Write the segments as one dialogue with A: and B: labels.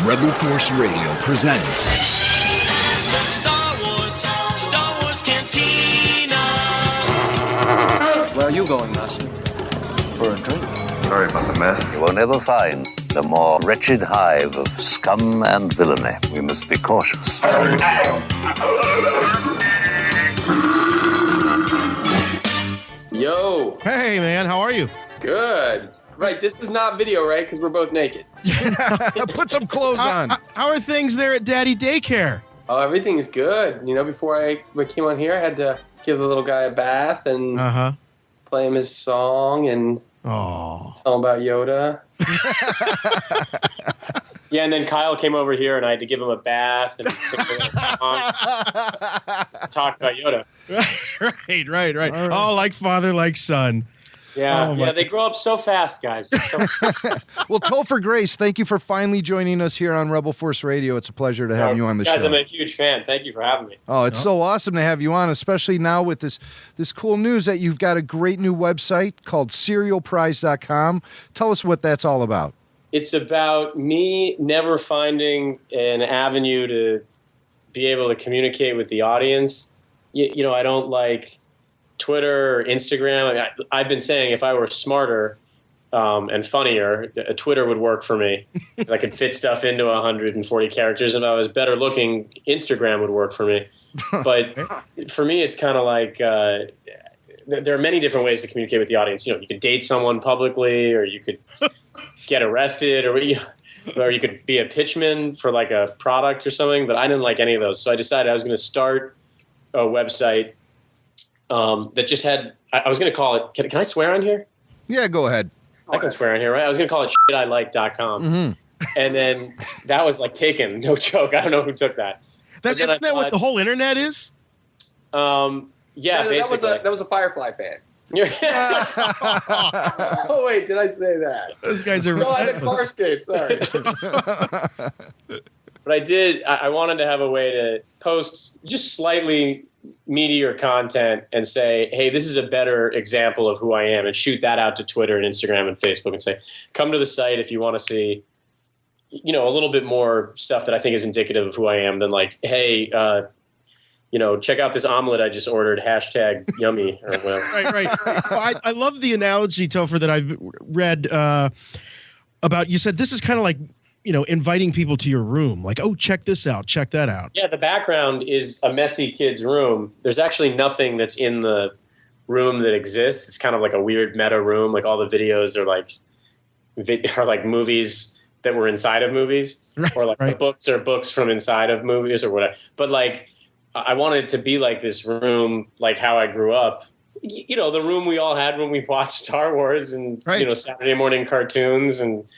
A: Rebel Force Radio presents
B: Star Wars Cantina.
C: Where are you going, Master? For a drink?
D: Sorry about the mess.
E: You will never find a more wretched hive of scum and villainy. We must be cautious.
F: Yo.
G: Hey, man, how are you?
F: Good. Right, this is not video, right? Because we're both naked.
G: Put some clothes on. How are things there at Daddy Daycare?
F: Oh, everything is good. You know, before I came on here, I had to give the little guy a bath and play him his song and tell him about Yoda.
H: Yeah, and then Kyle came over here, and I had to give him a bath and sing a song, talk about Yoda.
G: Right. Oh, like father, like son.
H: Yeah, they grow up so fast, guys.
I: Well, Topher Grace, thank you for finally joining us here on Rebel Force Radio. It's a pleasure to have you on the show.
H: Guys, I'm a huge fan. Thank you for having me.
I: Oh, it's so awesome to have you on, especially now with this cool news that you've got a great new website called serialprize.com. Tell us what that's all about.
H: It's about me never finding an avenue to be able to communicate with the audience. You know, I don't like Twitter or Instagram. I mean, I've been saying if I were smarter and funnier, Twitter would work for me. I could fit stuff into 140 characters. If I was better looking, Instagram would work for me. But for me, it's kind of like there are many different ways to communicate with the audience. You know, you could date someone publicly, or you could get arrested, or you could be a pitchman for like a product or something. But I didn't like any of those. So I decided I was going to start a website that just had, I was going to call it, can I swear on here?
I: Yeah, go ahead.
H: I can swear on here, right? I was going to call it shitilike.com.
I: Mm-hmm.
H: And then that was like taken. No joke. I don't know who took that.
G: Isn't that what the whole internet is?
H: Yeah, basically.
F: That was a Firefly fan. Oh, wait, did I say that?
G: Those guys are...
F: No, I did Farscape, sorry.
H: But I wanted to have a way to post just slightly meatier content and say, hey, this is a better example of who I am, and shoot that out to Twitter and Instagram and Facebook and say, come to the site if you want to see, you know, a little bit more stuff that I think is indicative of who I am than like, hey, you know, check out this omelet I just ordered, #yummy or whatever.
G: Right. So I love the analogy, Topher, that I've read about. You said this is kind of like, you know, inviting people to your room. Like, oh, check this out, check that out.
H: Yeah, the background is a messy kid's room. There's actually nothing that's in the room that exists. It's kind of like a weird meta room. Like all the videos are like movies that were inside of movies, or like the books are books from inside of movies or whatever. But like, I wanted it to be like this room, like how I grew up. You know, the room we all had when we watched Star Wars and you know, Saturday morning cartoons, and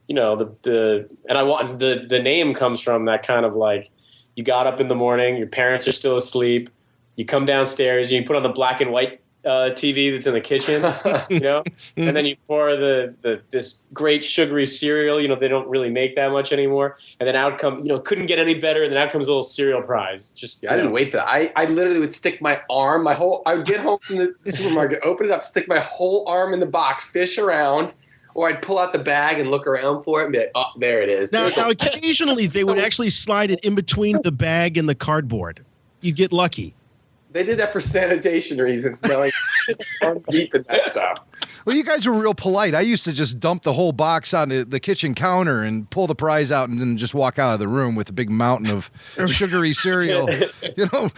H: you know, the name comes from that kind of like, you got up in the morning, your parents are still asleep, you come downstairs, you put on the black and white TV that's in the kitchen, you know, and then you pour this great sugary cereal. You know, they don't really make that much anymore. And then out come, you know, couldn't get any better. And then out comes a little cereal prize. Just
F: I didn't wait for that. I literally would stick my arm, I would get home from the supermarket, open it up, stick my whole arm in the box, fish around. Or I'd pull out the bag and look around for it and be like, oh, there it is.
G: Now occasionally they would actually slide it in between the bag and the cardboard. You'd get lucky.
F: They did that for sanitation reasons. They're like, arm deep in that stuff.
I: Well, you guys were real polite. I used to just dump the whole box on the kitchen counter and pull the prize out and then just walk out of the room with a big mountain of sugary cereal. You know,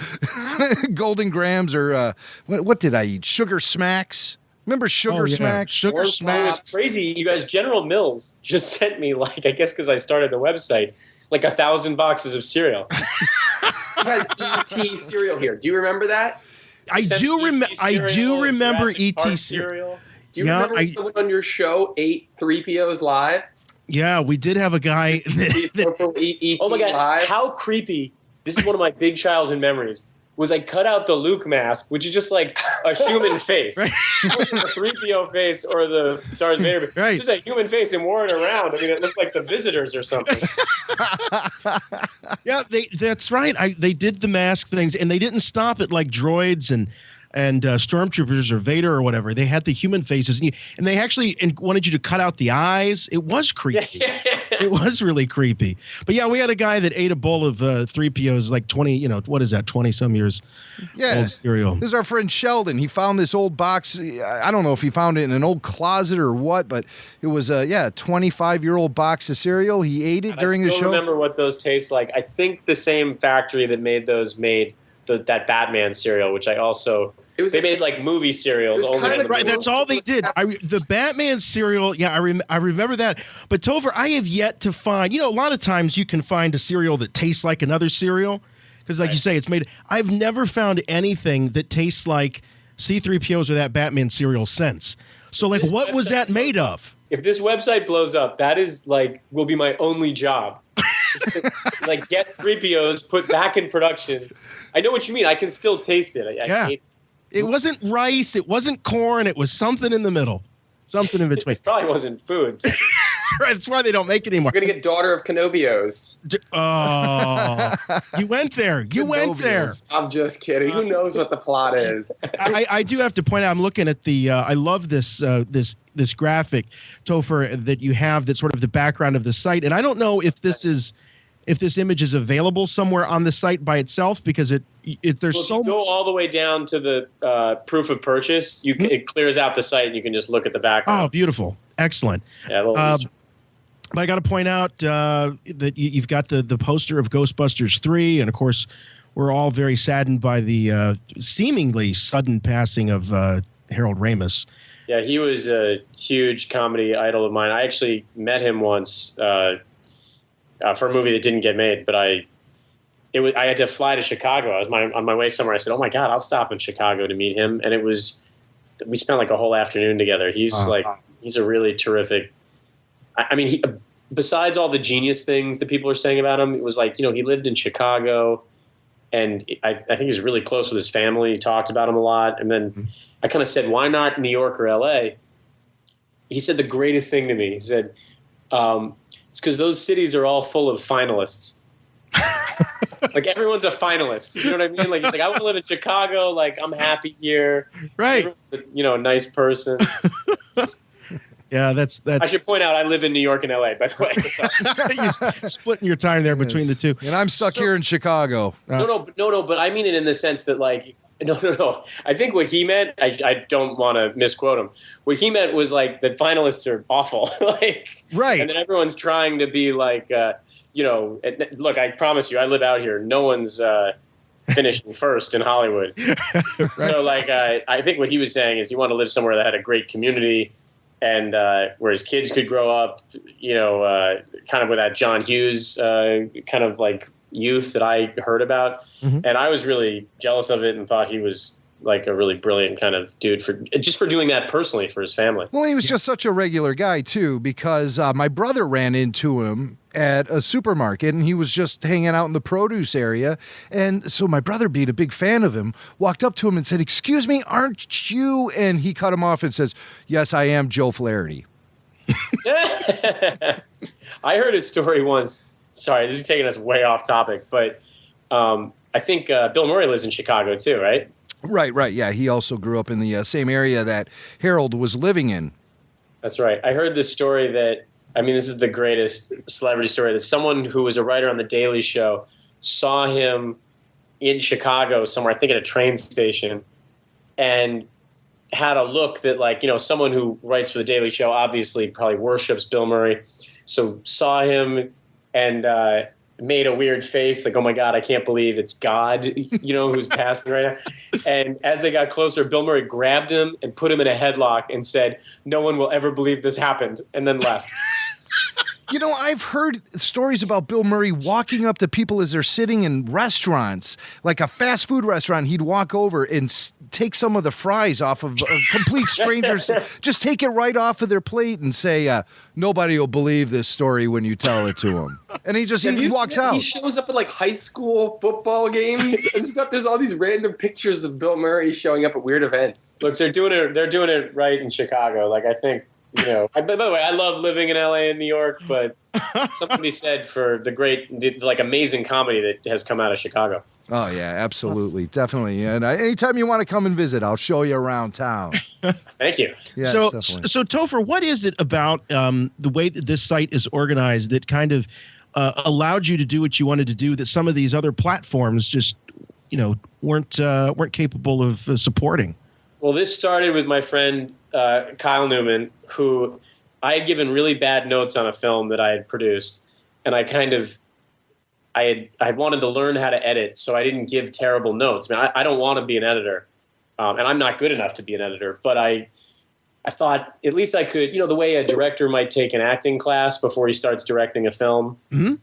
I: Golden Grams or what did I eat? Sugar Smacks. Remember Sugar Smacks?
G: Sugar Smacks.
H: It's crazy. You guys, General Mills just sent me, like, I guess because I started the website, like 1,000 boxes of cereal.
F: You guys, E.T. cereal here. Do you remember that?
G: I do remember E.T.
H: cereal.
F: Do you remember someone on your show ate 3POs live?
G: Yeah, we did have a guy
F: E.T.
H: Oh my God,
F: live.
H: how creepy. This is one of my big childhood memories. Was I cut out the Luke mask, which is just like a human face. Right. It wasn't the 3PO face or the Darth Vader. Right. Just a human face and wore it around. I mean, it looked like the Visitors or something.
G: Yeah, that's right. They did the mask things, and they didn't stop at like droids and and stormtroopers or Vader or whatever. They had the human faces, and they actually wanted you to cut out the eyes. It was creepy. It was really creepy. But yeah, we had a guy that ate a bowl of 3POs, like 20, what is that, 20 some years old cereal.
I: This is our friend Sheldon. He found this old box. I don't know if he found it in an old closet or what, but it was a 25-year-old box of cereal. He ate it during the show.
H: I still remember what those taste like. I think the same factory that made those made that Batman cereal, which I also... They made like movie cereals.
G: Right, that's all they did. The Batman cereal, I remember that. But Topher, I have yet to find, a lot of times you can find a cereal that tastes like another cereal. Because like you say, it's made, I've never found anything that tastes like C-3POs or that Batman cereal since. So like, what was that made of?
H: If this website blows up, that is like, will be my only job. Like get 3POs put back in production. I know what you mean. I can still taste it. I hate it.
G: It wasn't rice. It wasn't corn. It was something in the middle. Something in between.
H: It probably wasn't food.
G: Right, that's why they don't make it anymore.
F: We're going to get Daughter of Kenobios.
G: Oh, you went there. You went there.
F: I'm just kidding. Who knows what the plot is?
G: I do have to point out, I'm looking at the, I love this this graphic, Topher, that you have that's sort of the background of the site. And I don't know if this image is available somewhere on the site by itself, because there's so much.
H: Go all the way down to the proof of purchase. It clears out the site, and you can just look at the background.
G: Oh, beautiful, excellent.
H: Yeah,
G: but I got to point out that you've got the poster of Ghostbusters 3, and of course, we're all very saddened by the seemingly sudden passing of Harold Ramis.
H: Yeah, he was a huge comedy idol of mine. I actually met him once. For a movie that didn't get made, but I had to fly to Chicago. I was on my way somewhere. I said, "Oh my God, I'll stop in Chicago to meet him." And we spent like a whole afternoon together. He's a really terrific. I mean, besides all the genius things that people are saying about him, it was like, he lived in Chicago, and I think he was really close with his family. He talked about him a lot. And then I kind of said, "Why not New York or LA?" He said the greatest thing to me. He said, it's because those cities are all full of finalists. Like everyone's a finalist. You know what I mean? Like he's like, I want to live in Chicago. Like I'm happy here.
G: Right.
H: A nice person.
G: Yeah, that's.
H: I should point out I live in New York and LA, by the way.
G: You're splitting your time there between the two.
I: And I'm stuck here in Chicago.
H: No. But I mean it in the sense that like. No. I think what he meant, I don't want to misquote him. What he meant was like that finalists are awful.
G: Right.
H: And then everyone's trying to be like, look, I promise you, I live out here. No one's finishing first in Hollywood. Right. So like, I think what he was saying is he wanted to live somewhere that had a great community and where his kids could grow up, kind of with that John Hughes kind of like youth that I heard about. Mm-hmm. And I was really jealous of it and thought he was like a really brilliant kind of dude for doing that personally for his family.
I: Well, he was just such a regular guy too, because my brother ran into him at a supermarket and he was just hanging out in the produce area. And so my brother, being a big fan of him, walked up to him and said, "Excuse me, aren't you?" And he cut him off and says, "Yes, I am Joe Flaherty."
H: I heard his story once. Sorry, this is taking us way off topic, but I think Bill Murray lives in Chicago too, right?
I: Right. Yeah, he also grew up in the same area that Harold was living in.
H: That's right. I heard this story this is the greatest celebrity story, that someone who was a writer on The Daily Show saw him in Chicago somewhere, I think at a train station, and had a look that like, someone who writes for The Daily Show obviously probably worships Bill Murray. So saw him and made a weird face, like, "Oh my God, I can't believe it's God, who's passing right now." And as they got closer, Bill Murray grabbed him and put him in a headlock and said, "No one will ever believe this happened," and then left.
I: I've heard stories about Bill Murray walking up to people as they're sitting in restaurants, like a fast food restaurant. He'd walk over and take some of the fries off of complete strangers, just take it right off of their plate and say, "Nobody will believe this story when you tell it to them." And he walks out.
F: He shows up at like high school football games and stuff. There's all these random pictures of Bill Murray showing up at weird events.
H: Look, they're doing it right in Chicago. Like I think. By the way, I love living in LA and New York, but somebody said for the amazing comedy that has come out of Chicago.
I: Oh yeah, absolutely, definitely. And anytime you want to come and visit, I'll show you around town.
H: Thank you.
I: Yes,
G: so,
I: definitely.
G: so Topher, what is it about the way that this site is organized that kind of allowed you to do what you wanted to do that some of these other platforms just, weren't capable of supporting?
H: Well, this started with my friend Kyle Newman, who I had given really bad notes on a film that I had produced, and I had wanted to learn how to edit, so I didn't give terrible notes. I mean, I don't want to be an editor, and I'm not good enough to be an editor, but I thought at least I could, the way a director might take an acting class before he starts directing a film.
G: Mm-hmm.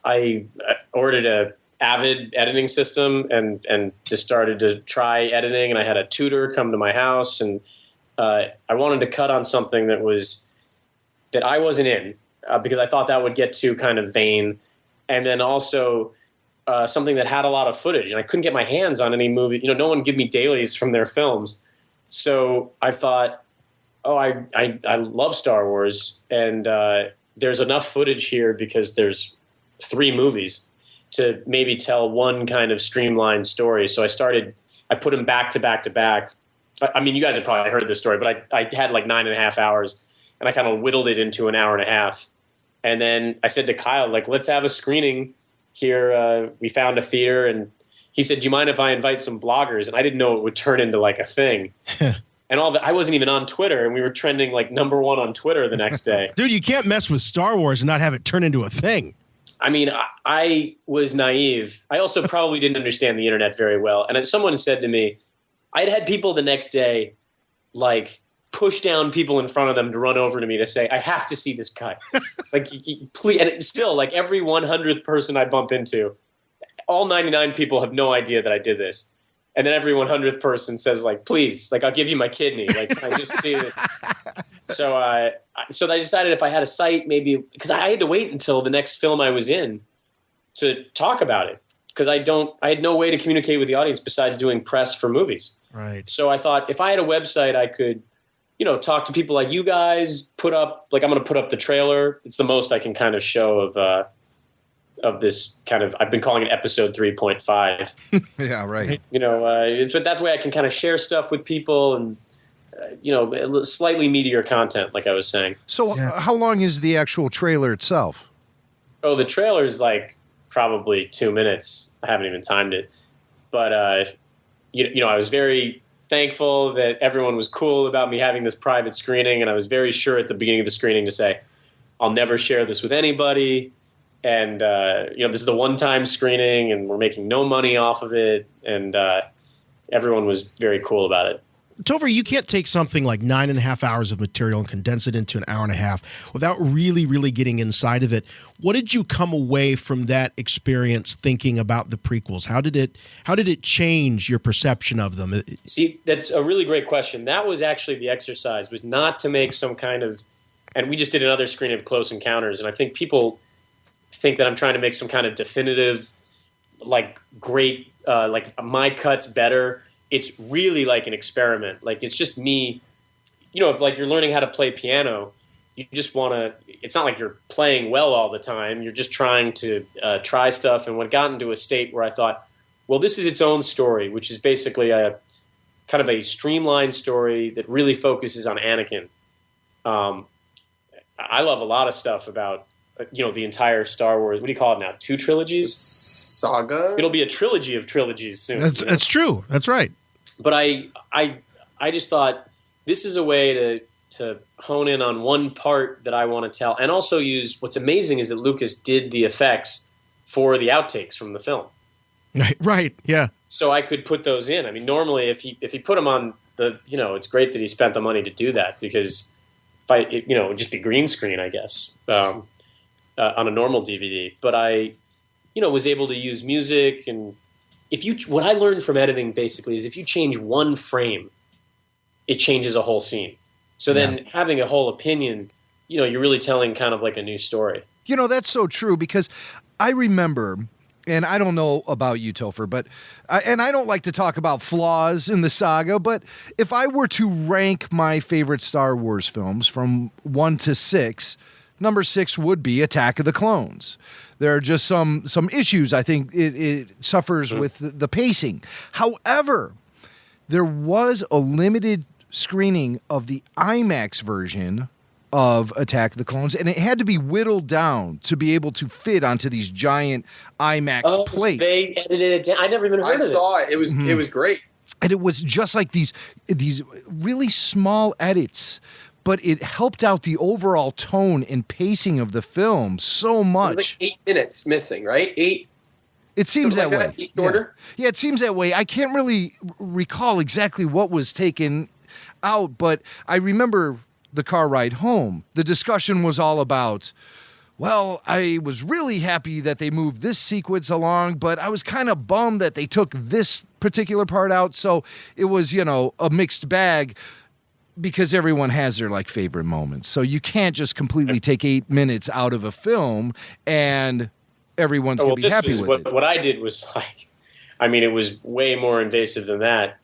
H: I ordered a Avid editing system and just started to try editing, and I had a tutor come to my house, and I wanted to cut on something that I wasn't in because I thought that would get too kind of vain, and then also something that had a lot of footage, and I couldn't get my hands on any movie. No one give me dailies from their films, so I thought, I love Star Wars, and there's enough footage here because there's 3 movies to maybe tell one kind of streamlined story. So I put them back to back to back. I mean, you guys have probably heard this story, but I had like 9.5 hours, and I kind of whittled it into an hour and a half. And then I said to Kyle, let's have a screening here. We found a theater, and he said, do you mind if I invite some bloggers? And I didn't know it would turn into like a thing. And all of it, I wasn't even on Twitter, and we were trending like #1 on Twitter the next day.
G: Dude, you can't mess with Star Wars and not have it turn into a thing.
H: I mean, I was naive. I also probably didn't understand the internet very well. And someone said to me, I'd had people the next day, push down people in front of them to run over to me to say, I have to see this cut. Please. And it's still, every 100th person I bump into, all 99 people have no idea that I did this. And then every 100th person says, please, I'll give you my kidney. Can I just see it? So I decided if I had a site, maybe, because I had to wait until the next film I was in to talk about it, because I had no way to communicate with the audience besides doing press for movies.
G: Right.
H: So I thought if I had a website, I could, talk to people like you guys, put up, I'm going to put up the trailer. It's the most I can kind of show of this kind of, I've been calling it episode 3.5.
I: Yeah, right.
H: But that's the way I can kind of share stuff with people and, slightly meatier content, like I was saying.
I: So how long is the actual trailer itself?
H: Oh, the trailer is probably 2 minutes. I haven't even timed it. But, I was very thankful that everyone was cool about me having this private screening. And I was very sure at the beginning of the screening to say, I'll never share this with anybody. And, this is the one-time screening, and we're making no money off of it. And everyone was very cool about it.
G: Topher, you can't take something like 9.5 hours of material and condense it into an hour and a half without really, really getting inside of it. What did you come away from that experience thinking about the prequels? How did it change your perception of them?
H: See, that's a really great question. That was actually the exercise, was not to make some kind of, and we just did another screening of Close Encounters, and I think people think that I'm trying to make some kind of definitive, great, my cut's better. It's really like an experiment. It's just me, if you're learning how to play piano, you just want to, it's not like you're playing well all the time. You're just trying to try stuff. And when it got into a state where I thought, well, this is its own story, which is basically a kind of a streamlined story that really focuses on Anakin. I love a lot of stuff about, the entire Star Wars. What do you call it now? 2 trilogies?
F: Saga?
H: It'll be a trilogy of trilogies soon.
G: That's true. That's right.
H: But I just thought this is a way to hone in on one part that I want to tell, and also use, what's amazing is that Lucas did the effects for the outtakes from the film.
G: Right. Yeah.
H: So I could put those in. I mean, normally if he put them on the, it's great that he spent the money to do that, because it would just be green screen, I guess, on a normal DVD. But I, was able to use music, and what I learned from editing basically is if you change one frame, it changes a whole scene. So then having a whole opinion, you're really telling kind of like a new story.
I: That's so true, because I remember And I don't know about you, Topher, but I don't like to talk about flaws in the saga, but if I were to rank my favorite Star Wars films from 1 to 6, number 6 would be Attack of the Clones. There are just some issues. I think it suffers with the pacing. However, there was a limited screening of the IMAX version of Attack of the Clones, and it had to be whittled down to be able to fit onto these giant IMAX plates.
H: They edited it down. I never even heard of it.
F: I saw it. It was great.
I: And it was just like these really small edits, but it helped out the overall tone and pacing of the film so much.
F: Like 8 minutes missing, right? 8.
I: It seems that way.
F: Each order?
I: Yeah, it seems that way. I can't really recall exactly what was taken out, but I remember the car ride home. The discussion was all about, well, I was really happy that they moved this sequence along, but I was kind of bummed that they took this particular part out. So it was, a mixed bag because everyone has their like favorite moments. So you can't just completely take 8 minutes out of a film and everyone's going to be happy with it.
H: What I did was it was way more invasive than that.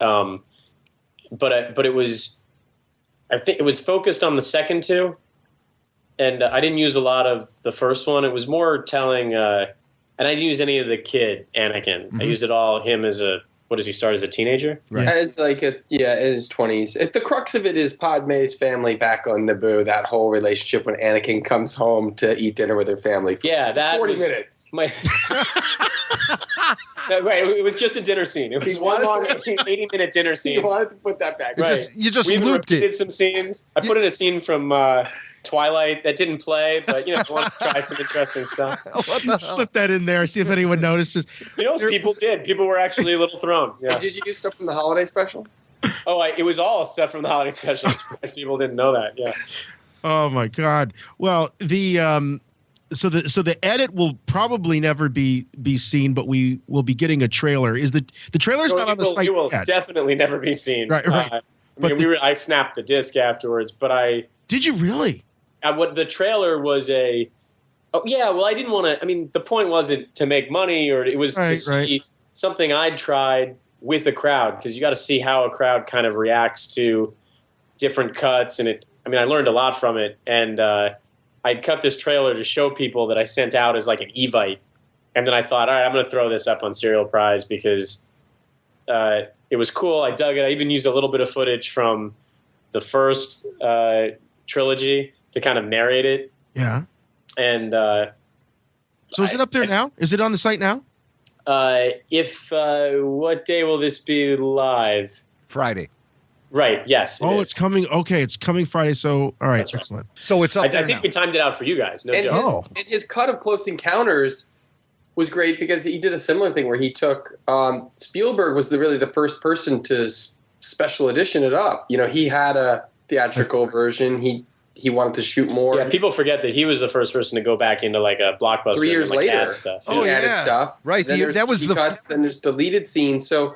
H: But it was, I think it was focused on the second two, and I didn't use a lot of the first one. It was more telling, and I didn't use any of the kid Anakin. Mm-hmm. I used it all him as what does he start as a teenager?
F: Right. As in his 20s. The crux of it is Padme's family back on Naboo. That whole relationship when Anakin comes home to eat dinner with her family. For
H: that
F: 40 minutes.
H: Right, it was just a dinner scene. It was one long 80-minute dinner scene.
F: You wanted to put that back.
H: Right.
I: You just looped it.
H: Did some scenes. I put in a scene from Twilight that didn't play, but I wanted to try some interesting stuff.
G: Slip that in there, see if anyone notices.
H: People did. People were actually a little thrown. Yeah.
F: Did you use stuff from the holiday special?
H: Oh, it was all stuff from the holiday special. I'm surprised people didn't know that. Yeah.
G: Oh my God. Well, So the edit will probably never be seen, but we will be getting a trailer. Is the trailer's not on the site?
H: It will definitely never be seen.
G: Right.
H: I snapped the disc afterwards, but
G: did you really?
H: What the trailer was I didn't want to. The point wasn't to make money, or it was to see something I'd tried with a crowd, because you got to see how a crowd kind of reacts to different cuts, and I learned a lot from it, and I'd cut this trailer to show people that I sent out as like an Evite. And then I thought, all right, I'm going to throw this up on Serial Prize because it was cool. I dug it. I even used a little bit of footage from the first trilogy to kind of narrate it.
G: Yeah.
H: And
G: so is it up there now? Is it on the site now?
H: What day will this be live?
I: Friday.
H: Right. Yes.
G: It's coming. Okay, it's coming Friday. So, all right,
H: That's right.
G: excellent.
I: So it's up there
H: I think
I: now.
H: we timed it out for you guys. No
F: and
H: joke.
F: His cut of Close Encounters was great because he did a similar thing where he took Spielberg was really the first person to special edition it up. He had a theatrical version. He wanted to shoot more.
H: Yeah, people forget that he was the first person to go back into like a blockbuster.
F: 3 years later,
H: add stuff.
F: he added stuff.
I: Right. That was the
F: cuts. Then there's deleted scenes. So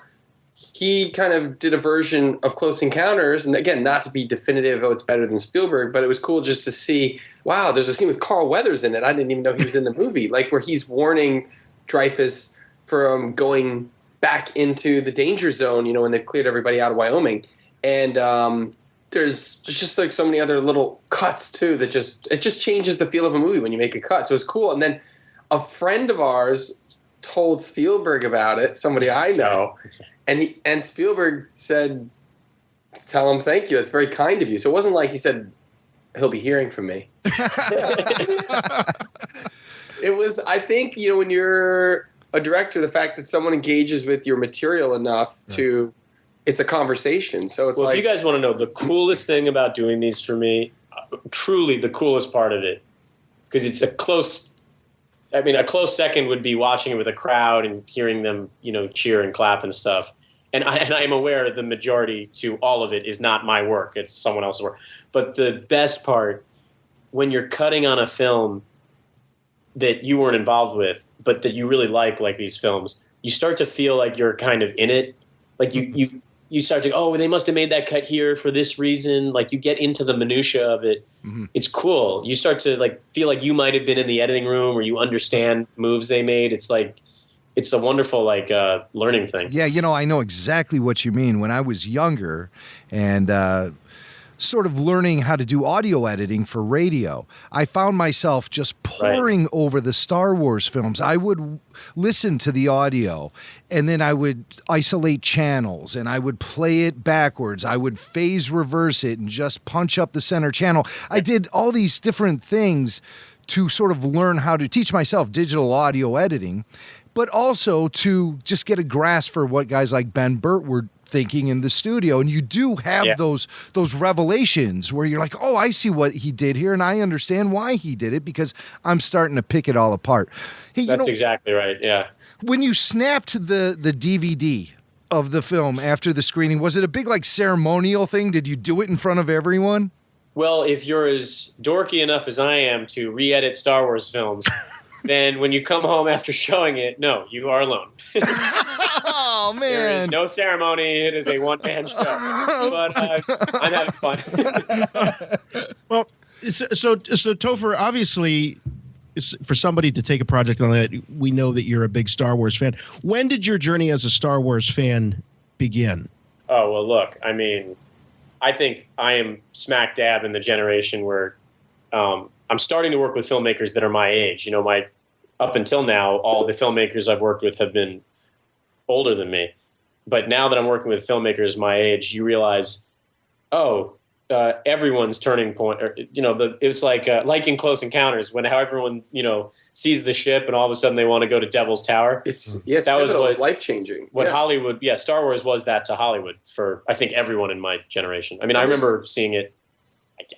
F: he kind of did a version of Close Encounters, and again, not to be definitive, it's better than Spielberg, but it was cool just to see, wow, there's a scene with Carl Weathers in it. I didn't even know he was in the movie, like where he's warning Dreyfus from going back into the danger zone, when they've cleared everybody out of Wyoming. And there's just like so many other little cuts too that it just changes the feel of a movie when you make a cut. So it's cool. And then a friend of ours told Spielberg about it, somebody I know. And Spielberg said, tell him thank you. It's very kind of you. So it wasn't like he said, he'll be hearing from me. It was, I think, when you're a director, the fact that someone engages with your material enough it's a conversation. So it's
H: if you guys want to know the coolest thing about doing these for me, truly the coolest part of it, because it's a close second would be watching it with a crowd and hearing them, cheer and clap and stuff. And I am aware the majority to all of it is not my work. It's someone else's work. But the best part, when you're cutting on a film that you weren't involved with, but that you really like these films, you start to feel like you're kind of in it. Like you start to, they must have made that cut here for this reason. Like you get into the minutia of it. Mm-hmm. It's cool. You start to feel like you might have been in the editing room or you understand moves they made. It's like it's a wonderful learning thing.
I: Yeah, I know exactly what you mean. When I was younger and sort of learning how to do audio editing for radio, I found myself just poring over the Star Wars films. I would listen to the audio and then I would isolate channels and I would play it backwards. I would phase reverse it and just punch up the center channel. I did all these different things to sort of learn how to teach myself digital audio editing, but also to just get a grasp for what guys like Ben Burt were thinking in the studio. And you do have those revelations where you're like, oh, I see what he did here and I understand why he did it because I'm starting to pick it all apart. Hey,
H: That's exactly right. Yeah.
I: When you snapped the DVD of the film after the screening, was it a big ceremonial thing? Did you do it in front of everyone?
H: Well, if you're as dorky enough as I am to re-edit Star Wars films, then when you come home after showing it, no, you are alone.
I: Oh, man.
H: There is no ceremony. It is a one-man show. But I'm having fun.
G: Well, so Topher, obviously, for somebody to take a project on that, we know that you're a big Star Wars fan. When did your journey as a Star Wars fan begin?
H: Oh, well, look, I mean, I think I am smack dab in the generation where I'm starting to work with filmmakers that are my age. Up until now, all the filmmakers I've worked with have been older than me. But now that I'm working with filmmakers my age, you realize, everyone's turning point. Or, it's like in Close Encounters when how everyone sees the ship and all of a sudden they want to go to Devil's Tower.
F: It's life changing.
H: Hollywood, Star Wars was that to Hollywood for I think everyone in my generation. I mean, I remember seeing it.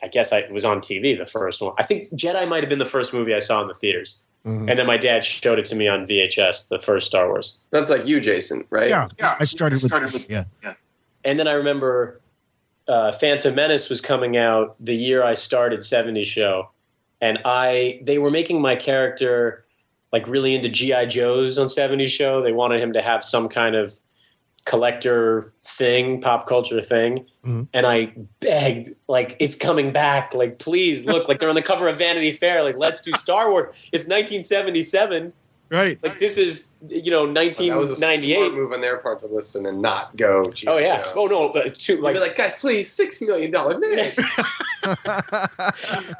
H: I guess it was on TV, the first one. I think Jedi might have been the first movie I saw in the theaters. Mm-hmm. And then my dad showed it to me on VHS, the first Star Wars.
F: That's like you, Jason, right?
G: Yeah. I started with.
H: And then I remember Phantom Menace was coming out the year I started 70's show. And they were making my character really into G.I. Joes on 70's show. They wanted him to have some kind of collector thing, pop culture thing. Mm-hmm. And I begged, it's coming back. Please look, they're on the cover of Vanity Fair. Let's do Star Wars. It's 1977.
G: Right.
H: This is, 1998.
F: That was a smart move on their part to listen and not go.
H: Oh, yeah.
F: Joe.
H: Oh, no. But
F: be guys, please, $6 million.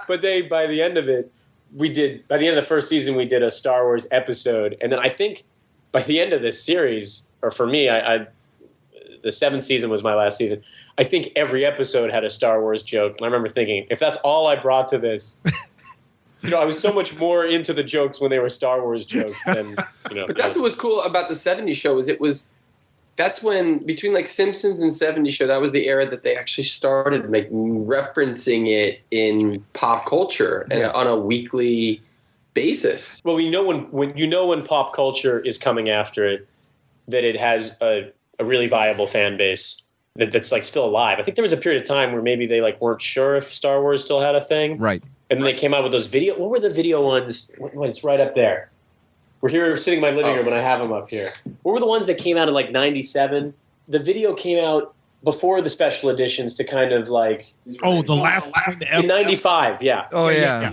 H: But by the end of it, by the end of the first season, we did a Star Wars episode. And then I think by the end of this series, or for me, the 7th season was my last season. I think every episode had a Star Wars joke. And I remember thinking, if that's all I brought to this, I was so much more into the jokes when they were Star Wars jokes than,
F: But that's what was cool about the 70s show that's when between Simpsons and 70s show, that was the era that they actually started referencing it in pop culture and on a weekly basis.
H: Well, we know when pop culture is coming after it, that it has a really viable fan base that's still alive. I think there was a period of time where maybe they weren't sure if Star Wars still had a thing.
I: Right.
H: And then they came out with those video. What were the video ones? It's right up there. We're here sitting in my living room and I have them up here. What were the ones that came out in 97? The video came out before the special editions to kind of
G: the last time
H: in 95, yeah.
I: Oh, yeah.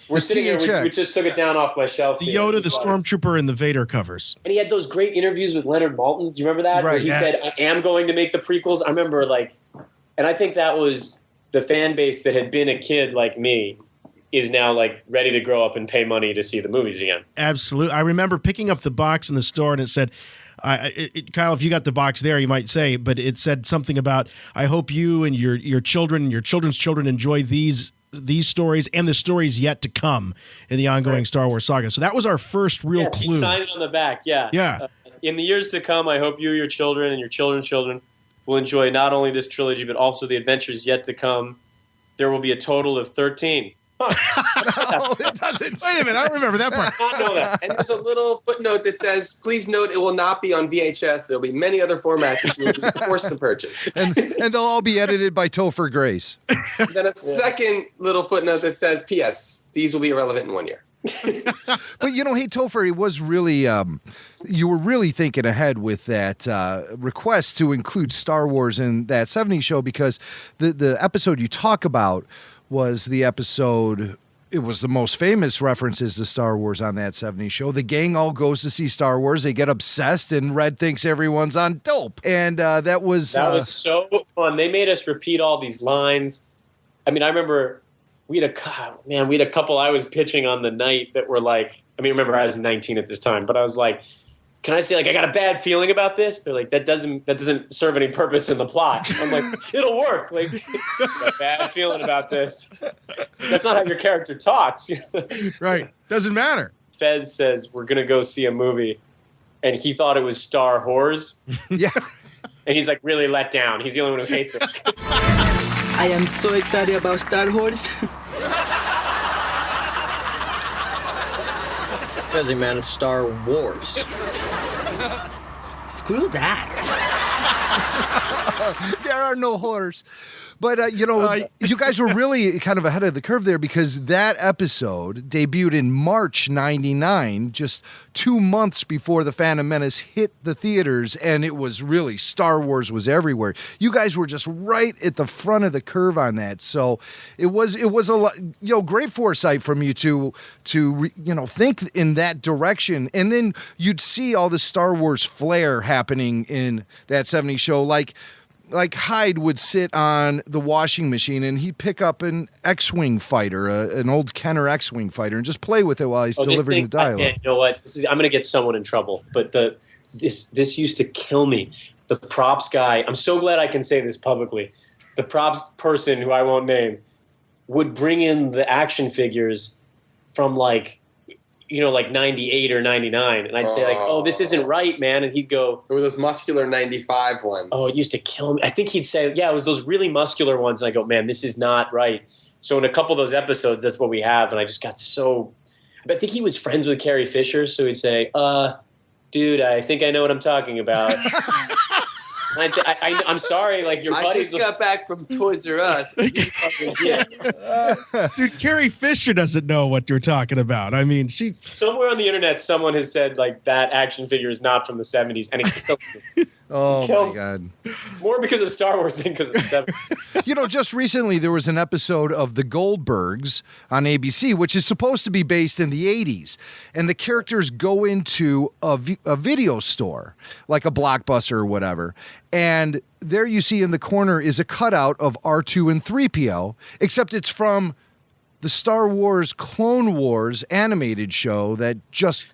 H: We're sitting here, we just took it down off my shelf.
G: The Yoda, the Stormtrooper, and the Vader covers.
H: And he had those great interviews with Leonard Maltin. Do you remember that?
I: Right.
H: Where he said, I am going to make the prequels. I remember and I think that was the fan base that had been a kid like me is now ready to grow up and pay money to see the movies again.
G: Absolutely. I remember picking up the box in the store and it said, Kyle, if you got the box there, you might say, but it said something about, I hope you and your children and your children's children enjoy these stories and the stories yet to come in the ongoing Star Wars saga. So that was our first real clue.
H: He signed it on the back. Yeah.
G: Yeah.
H: In the years to come, I hope you, your children, and your children's children will enjoy not only this trilogy, but also the adventures yet to come. There will be a total of 13.
I: No, it doesn't.
G: Wait a minute, I don't remember that part.
H: I know that.
F: And there's a little footnote that says, please note it will not be on VHS. There'll be many other formats that you'll be forced to purchase.
I: And they'll all be edited by Topher Grace.
F: Then a second little footnote that says, P.S. These will be irrelevant in 1 year.
I: But hey, Topher, it was really you were really thinking ahead with that request to include Star Wars in that 70s show, because the episode you talk about was the episode it was the most famous references to Star Wars on that 70s show. The gang all goes to see Star Wars. They get obsessed, and Red thinks everyone's on dope. And that was
H: so fun. They made us repeat all these lines. I mean, I remember we had a couple I was pitching on the night that were like, I mean, remember I was 19 at this time, but I was like, can I say, like, I got a bad feeling about this? They're like, that doesn't serve any purpose in the plot. I'm like, it'll work. Like, I got a bad feeling about this. That's not how your character talks.
G: Right. Doesn't matter.
H: Fez says, we're going to go see a movie. And he thought it was Star Wars.
I: Yeah.
H: And he's like really let down. He's the only one who hates it.
D: I am so excited about Star Wars.
C: Fezzy, man, it's Star Wars.
D: Screw that.
I: There are no horrors. But, you guys were really kind of ahead of the curve there, because that episode debuted in March 99, just 2 months before The Phantom Menace hit the theaters, and it was really, Star Wars was everywhere. You guys were just right at the front of the curve on that. So it was a lot, great foresight from you to think in that direction. And then you'd see all the Star Wars flair happening in that 70s show, like Hyde would sit on the washing machine and he'd pick up an X-Wing fighter, an old Kenner X-Wing fighter, and just play with it while he's delivering the dialogue.
H: Man, you know what? I'm going to get someone in trouble, but this used to kill me. The props guy, I'm so glad I can say this publicly. The props person, who I won't name, would bring in the action figures from like 98 or 99. And I'd say like, oh, this isn't right, man. And he'd go,
F: there were those muscular 95 ones.
H: Oh, it used to kill me. I think he'd say, yeah, it was those really muscular ones. And I go, man, this is not right. So in a couple of those episodes, that's what we have. And I just got I think he was friends with Carrie Fisher. So he'd say, dude, I think I know what I'm talking about. I'd say, I'm sorry, like your buddies.
F: I just got back from Toys R Us.
G: Dude, Carrie Fisher doesn't know what you're talking about. I mean,
H: somewhere on the internet, someone has said like that action figure is not from the 70s, and it kills me.
I: Oh my God!
H: More because of Star Wars than because of the 70s.
I: Just recently there was an episode of The Goldbergs on ABC, which is supposed to be based in the 80s, and the characters go into a video store, like a Blockbuster or whatever, and there you see in the corner is a cutout of R2 and 3PO, except it's from the Star Wars Clone Wars animated show that just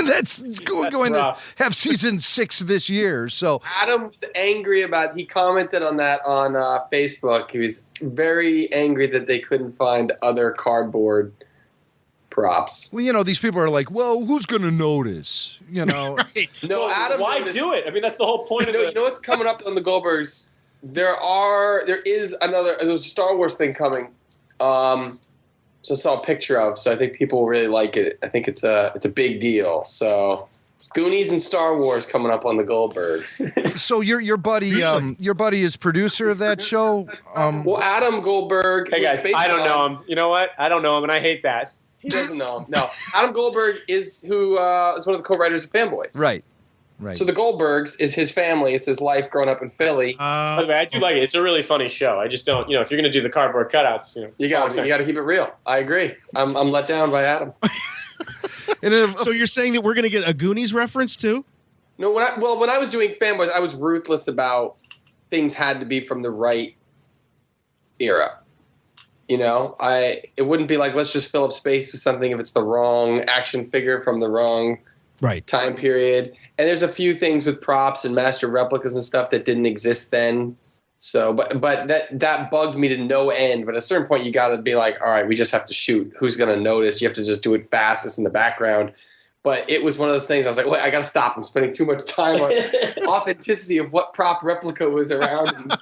I: that's going to have season 6 this year. So
F: Adam was angry about. He commented on that on Facebook. He was very angry that they couldn't find other cardboard props.
I: Well, these people are like, well, who's going to notice?
F: Right. No, Adam.
H: Why
F: noticed.
H: do it? I mean, that's the whole point of it.
F: You know what's coming up on the Goldbergs? There's a Star Wars thing coming. So I saw a picture of, so I think people will really like it. I think it's a big deal. So it's Goonies and Star Wars coming up on the Goldbergs.
I: So your buddy is producer of that show.
F: Well, Adam Goldberg.
H: Hey guys, I don't know him. You know what? I don't know him, and I hate that.
F: He doesn't know him. No, Adam Goldberg is who is one of the co-writers of Fanboys.
I: Right.
F: So the Goldbergs is his family. It's his life growing up in Philly.
H: By the way, I do like it. It's a really funny show. I just don't, if you're going to do the cardboard cutouts,
F: you got to keep it real. I agree. I'm let down by Adam.
G: So you're saying that we're going to get a Goonies reference too?
F: No, when I was doing Fanboys, I was ruthless about things had to be from the right era. It wouldn't be like, let's just fill up space with something if it's the wrong action figure from the wrong time period. And there's a few things with props and master replicas and stuff that didn't exist then. So, but that bugged me to no end. But at a certain point, you got to be like, all right, we just have to shoot. Who's going to notice? You have to just do it fast. It's in the background. But it was one of those things. I was like, wait, I got to stop. I'm spending too much time on authenticity of what prop replica was around.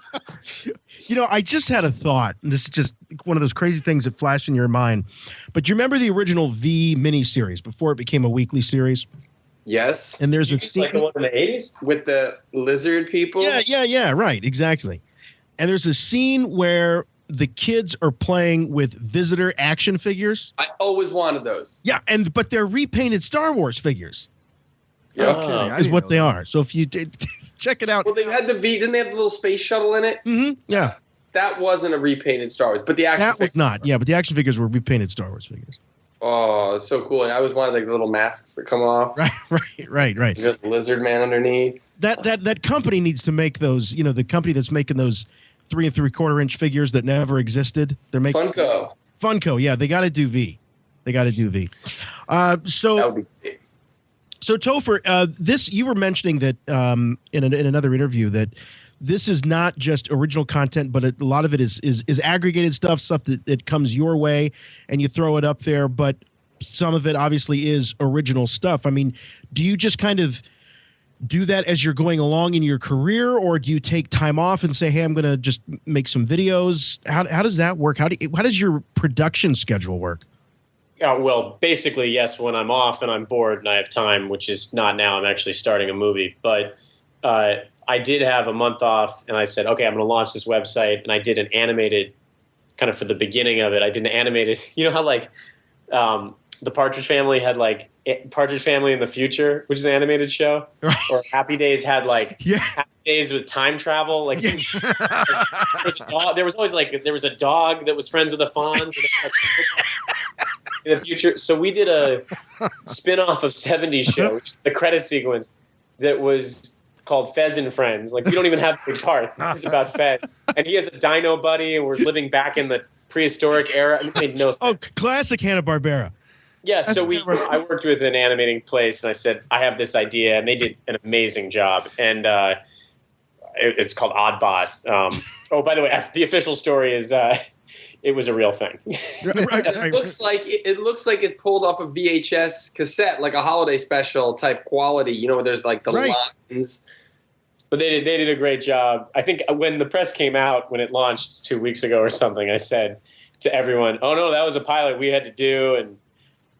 G: I just had a thought. And this is just one of those crazy things that flash in your mind. But you remember the original V miniseries before it became a weekly series?
F: Yes.
G: And there's a scene
H: like the one in the 80s
F: with the lizard people.
G: Yeah, right, exactly. And there's a scene where the kids are playing with visitor action figures.
F: I always wanted those.
G: Yeah, but they're repainted Star Wars figures.
F: Yeah,
G: is what they are. So if you check it out.
F: Well, they had the V. Didn't they have the little space shuttle in it?
G: Mm-hmm. Yeah.
F: that wasn't a repainted Star Wars, but the action
G: That was not. Yeah, but the action figures were repainted Star Wars figures.
F: Oh, it's so cool. And I was one of the little masks that come off.
G: Right.
F: You got the lizard man underneath.
G: That company needs to make those, the company that's making those 3 3/4 inch figures that never existed. They're making Funko. Yeah, they got to do V. So Topher, this, you were mentioning that in another interview that this is not just original content, but a lot of it is aggregated stuff that comes your way and you throw it up there. But some of it obviously is original stuff. I mean, do you just kind of do that as you're going along in your career, or do you take time off and say, hey, I'm going to just make some videos? How does that work? How does your production schedule work?
H: Yeah, well, basically, yes, when I'm off and I'm bored and I have time, which is not now, I'm actually starting a movie. But I did have a month off, and I said, okay, I'm going to launch this website. And I did an animated, kind of for the beginning of it, I did an animated, you know how like the Partridge Family had like Partridge Family in the Future, which is an animated show?
G: Right.
H: Or Happy Days had like Happy Days with time travel. Like, there was a dog. There was always like, there was a dog that was friends with a Fonz. In the future. So we did a spin-off of 70's show, which is the credit sequence that was called Fez and Friends. Like, we don't even have big parts. It's just about Fez. And he has a dino buddy, and we're living back in the prehistoric era. It made no sense.
G: Oh, classic Hanna-Barbera.
H: Yeah, so I worked with an animating place, and I said, I have this idea, and they did an amazing job. And it's called Oddbot. Oh, by the way, the official story is it was a real thing.
F: It looks like it's pulled off a VHS cassette, like a holiday special type quality. Where there's like the lines.
H: But they did a great job. I think when the press came out, when it launched 2 weeks ago or something, I said to everyone, "Oh no, that was a pilot we had to do," and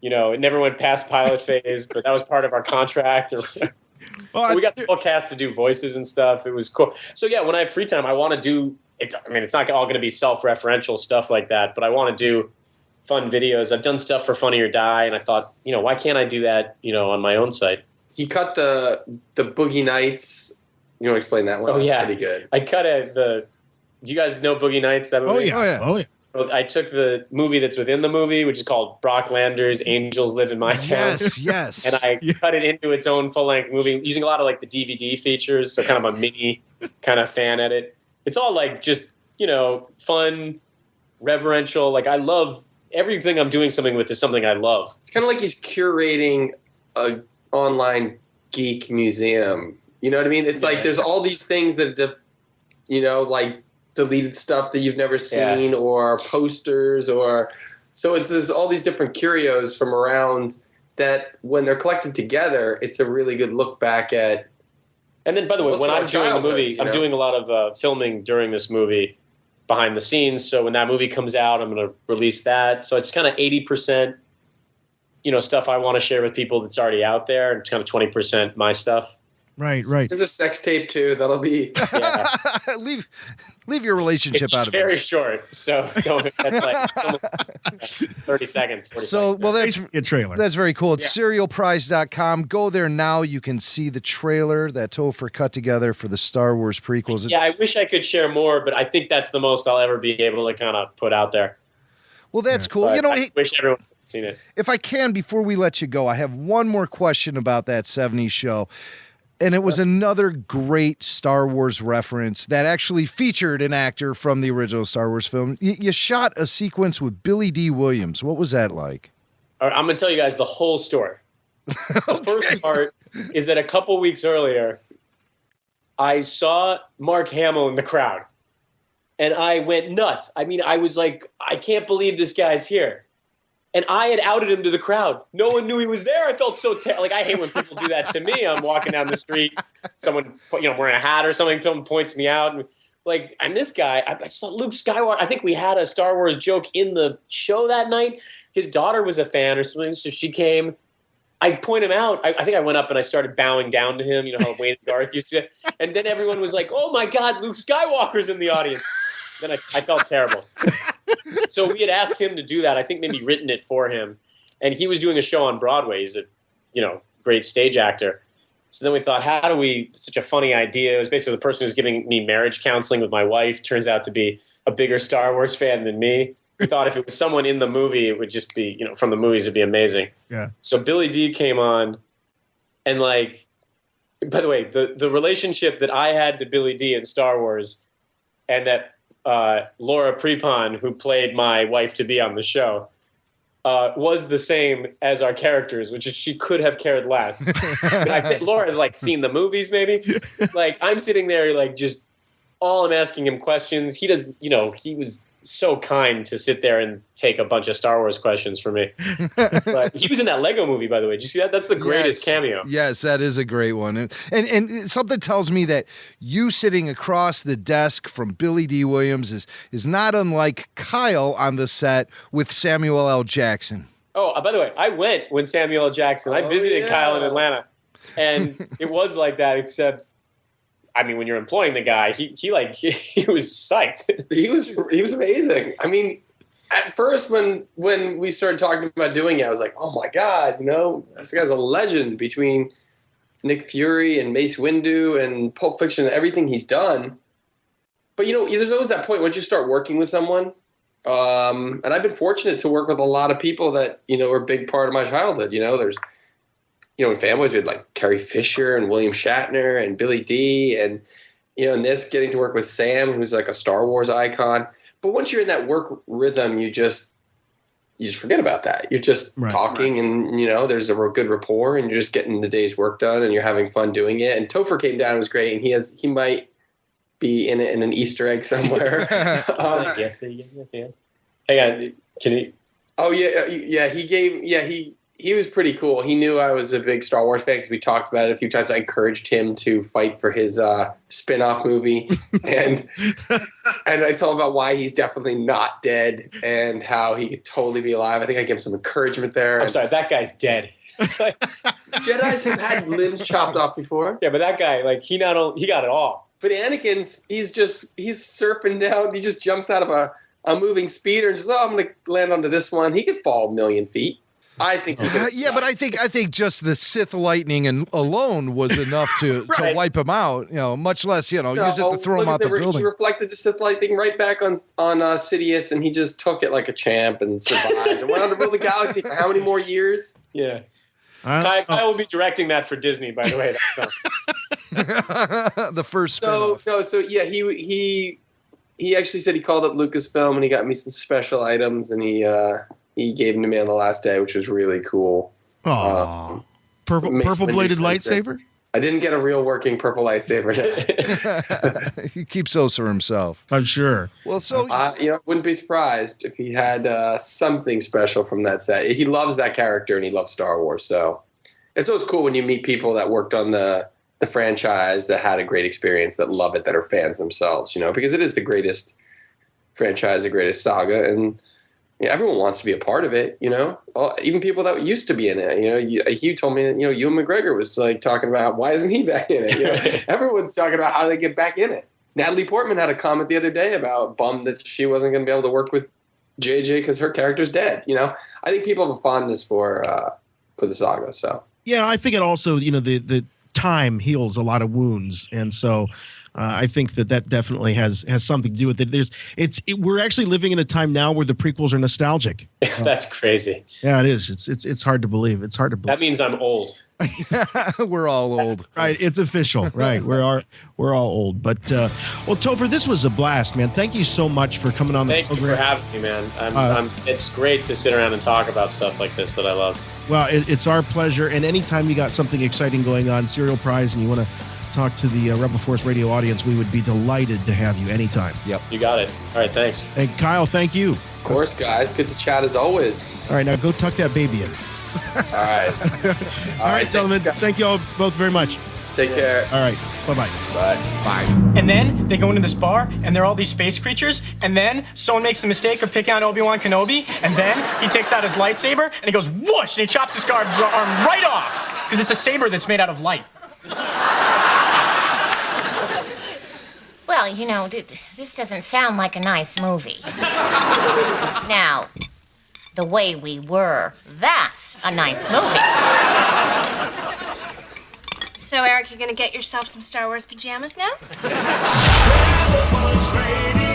H: it never went past pilot phase, but that was part of our contract. Well, we got the whole cast to do voices and stuff. It was cool. So yeah, when I have free time, I want to do. It's not all going to be self-referential stuff like that, but I want to do fun videos. I've done stuff for Funny or Die, and I thought, why can't I do that, on my own site?
F: He cut the Boogie Nights. You want to explain that one?
H: Oh, yeah.
F: Pretty good.
H: I cut do you guys know Boogie Nights, that movie?
G: Oh, yeah.
H: I took the movie that's within the movie, which is called Brock Lander's Angels Live in My Town.
I: Yes.
H: And I cut it into its own full-length movie, using a lot of like the DVD features, so kind of a mini kind of fan edit. It's all like just, fun, reverential. Like, I love everything I'm doing something with is something I love.
F: It's kind of like he's curating a online geek museum. You know what I mean? It's like there's all these things that, like deleted stuff that you've never seen or posters so it's just all these different curios from around that when they're collected together, it's a really good look back at.
H: And then, by the way, when I'm doing the movie, I'm doing a lot of filming during this movie behind the scenes. So when that movie comes out, I'm going to release that. So it's kind of 80%, stuff I want to share with people that's already out there, and it's kind of 20% my stuff.
G: Right.
F: There's a sex tape too. That'll be
I: leave your relationship out of it.
H: It's very short, so don't. That's like 30 seconds. 40
I: so,
H: seconds.
I: well, that's
G: a trailer.
I: That's very cool. It's serialprize.com. Go there now. You can see the trailer that Topher cut together for the Star Wars prequels.
H: Yeah, I wish I could share more, but I think that's the most I'll ever be able to kind of put out there.
I: Well, that's cool.
H: But I wish everyone had seen it.
I: If I can, before we let you go, I have one more question about that 70's show. And it was another great Star Wars reference that actually featured an actor from the original Star Wars film. You shot a sequence with Billy D. Williams. What was that like?
H: All right, I'm going to tell you guys the whole story. The first part is that a couple weeks earlier, I saw Mark Hamill in the crowd. And I went nuts. I mean, I was like, I can't believe this guy's here. And I had outed him to the crowd. No one knew he was there. I felt so like, I hate when people do that to me. I'm walking down the street, someone wearing a hat or something, someone points me out, and this guy, I saw Luke Skywalker. I think we had a Star Wars joke in the show that night. His daughter was a fan or something, so she came. I point him out. I think I went up and I started bowing down to him. You know how Wayne Garth used to. And then everyone was like, "Oh my God, Luke Skywalker's in the audience." Then I felt terrible. So we had asked him to do that. I think maybe written it for him. And he was doing a show on Broadway. He's a, great stage actor. So then we thought, how do we, such a funny idea. It was basically the person who's giving me marriage counseling with my wife turns out to be a bigger Star Wars fan than me. We thought if it was someone in the movie, it would just be, from the movies, it'd be amazing.
G: Yeah.
H: So Billy D came on, and like, by the way, the relationship that I had to Billy D in Star Wars, and that Laura Prepon, who played my wife-to-be on the show, was the same as our characters, which is she could have cared less. But I think Laura has like seen the movies, maybe. Like I'm sitting there, like just all I'm asking him questions. He does, he was so kind to sit there and take a bunch of Star Wars questions for me. But he was in that Lego movie, by the way. Did you see that? That's the greatest cameo.
I: Yes, that is a great one. And something tells me that you sitting across the desk from Billy D. Williams is not unlike Kyle on the set with Samuel L. Jackson.
H: Oh, by the way, I went when Samuel L. Jackson. I visited Kyle in Atlanta. And it was like that, except I mean, when you're employing the guy, he was psyched.
F: He was amazing. I mean, at first when we started talking about doing it, I was like, oh my God, this guy's a legend between Nick Fury and Mace Windu and Pulp Fiction and everything he's done. But there's always that point once you start working with someone. And I've been fortunate to work with a lot of people that, were a big part of my childhood. There's in Families, we had like Carrie Fisher and William Shatner and Billy D. And, in this, getting to work with Sam, who's like a Star Wars icon. But once you're in that work rhythm, you just forget about that. You're just talking and, there's a real good rapport and you're just getting the day's work done and you're having fun doing it. And Topher came down, it was great. And he might be in it in an Easter egg somewhere.
H: Hang on, can you?
F: Oh, yeah. He was pretty cool. He knew I was a big Star Wars fan because we talked about it a few times. I encouraged him to fight for his spin-off movie. And I told him about why he's definitely not dead and how he could totally be alive. I think I gave him some encouragement there.
H: I'm sorry, that guy's dead.
F: Jedis have had limbs chopped off before.
H: Yeah, but that guy, like, he got it all.
F: But Anakin's, he's surfing down. He just jumps out of a moving speeder and says, I'm going to land onto this one. He could fall a million feet. I think
I: but I think just the Sith lightning alone was enough to wipe him out. Much less use it to throw him out the building.
F: He reflected the Sith lightning right back on Sidious, and he just took it like a champ and survived and went on to rule the galaxy for how many more years?
H: Yeah, Kyle will be directing that for Disney, by the way.
I: The first.
F: So he actually said he called up Lucasfilm and he got me some special items and he gave them to me on the last day, which was really cool.
G: Aww. Purple bladed lightsaber?
F: I didn't get a real working purple lightsaber.
I: He keeps those for himself.
G: I'm sure.
I: Well, so
F: wouldn't be surprised if he had something special from that set. He loves that character and he loves Star Wars. So it's always cool when you meet people that worked on the franchise that had a great experience, that love it, that are fans themselves. Because it is the greatest franchise, the greatest saga, and everyone wants to be a part of it, even people that used to be in it. You told me that, Ewan McGregor was like talking about why isn't he back in it? Everyone's talking about how they get back in it. Natalie Portman had a comment the other day about bummed that she wasn't going to be able to work with JJ because her character's dead. I think people have a fondness for the saga. So
G: yeah, I think it also, the time heals a lot of wounds, and so. I think that definitely has something to do with it. We're actually living in a time now where the prequels are nostalgic.
H: That's crazy.
G: Yeah, it is. It's hard to believe. It's hard to believe.
H: That means I'm old.
I: We're all old.
G: Right. It's official. Right. We're all old. But well, Topher, this was a blast, man. Thank you so much for coming on the program.
H: Thank you for having me, man. It's great to sit around and talk about stuff like this that I love.
G: Well, it's our pleasure. And anytime you got something exciting going on, Serial Prize, and you want to talk to the Rebel Force Radio audience, we would be delighted to have you anytime.
I: Yep.
H: You got it. All right, thanks.
G: And Kyle, thank you.
F: Of course, guys. Good to chat as always.
G: All right, now go tuck that baby in.
F: All right.
G: All right, gentlemen. Thank you all both very much.
F: Take care.
G: All right. Bye-bye.
F: Bye.
G: Bye.
J: And then they go into this bar, and they're all these space creatures, and then someone makes the mistake of picking out Obi-Wan Kenobi, and then he takes out his lightsaber, and he goes whoosh, and he chops his arm right off, because it's a saber that's made out of light.
K: Well, this doesn't sound like a nice movie. Now, The Way We Were, that's a nice movie.
L: So, Eric, you're gonna get yourself some Star Wars pajamas now?
B: Radio.